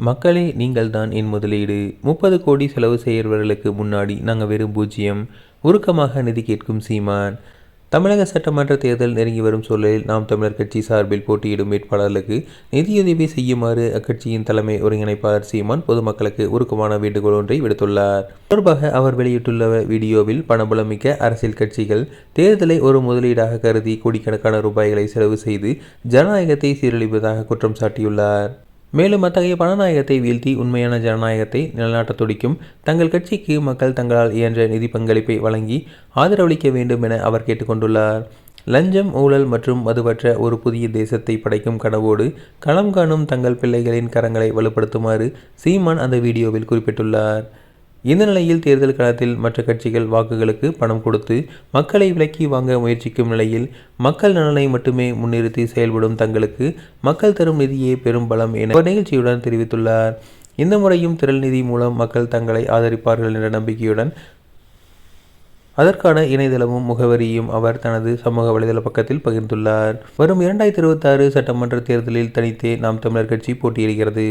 மக்களே நீங்கள் தான் என் முதலீடு. 30 கோடி செலவு செய்கிறவர்களுக்கு முன்னாடி நாங்கள் வெறும் பூஜ்ஜியம். உருக்கமாக நிதி கேட்கும் சீமான். தமிழக சட்டமன்ற தேர்தல் நெருங்கி வரும் சூழலில் நாம் தமிழர் கட்சி சார்பில் போட்டியிடும் வேட்பாளர்களுக்கு நிதியுதவி செய்யுமாறு அக்கட்சியின் தலைமை ஒருங்கிணைப்பாளர் சீமான் பொதுமக்களுக்கு உருக்கமான வேண்டுகோள் ஒன்றை விடுத்துள்ளார். தொடர்பாக அவர் வெளியிட்டுள்ள வீடியோவில் பணபலமிக்க அரசியல் கட்சிகள் தேர்தலை ஒரு முதலீடாக கருதி கோடிக்கணக்கான ரூபாய்களை செலவு செய்து ஜனநாயகத்தை சீரழிப்பதாக குற்றம் சாட்டியுள்ளார். மேலும் அத்தகைய பணநாயகத்தை வீழ்த்தி உண்மையான ஜனநாயகத்தை நிலைநாட்ட துடிக்கும் தங்கள் கட்சிக்கு மக்கள் தங்களால் இயன்ற நிதி பங்களிப்பை வழங்கி ஆதரவளிக்க வேண்டும் என அவர் கேட்டுக்கொண்டுள்ளார். லஞ்சம், ஊழல் மற்றும் மதுவற்ற ஒரு புதிய தேசத்தை படைக்கும் கனவோடு களம் காணும் தங்கள் பிள்ளைகளின் கரங்களை வலுப்படுத்துமாறு சீமான் அந்த வீடியோவில் குறிப்பிட்டுள்ளார். இந்த நிலையில் தேர்தல் களத்தில் மற்ற கட்சிகள் வாக்குகளுக்கு பணம் கொடுத்து மக்களை விலக்கி வாங்க முயற்சிக்கும் நிலையில் மக்கள் நலனை மட்டுமே முன்னிறுத்தி செயல்படும் தங்களுக்கு மக்கள் தரும் நிதியே பெரும் பலம் என நிகழ்ச்சியுடன் தெரிவித்துள்ளார். இந்த முறையும் திரள் நிதி மூலம் மக்கள் தங்களை ஆதரிப்பார்கள் என்ற நம்பிக்கையுடன் அதற்கான இணையதளமும் முகவரியும் அவர் தனது சமூக வலைதள பக்கத்தில் பகிர்ந்துள்ளார். வரும் 2026 சட்டமன்ற தேர்தலில் தனித்தே நாம் தமிழர் கட்சி போட்டியிடுகிறது.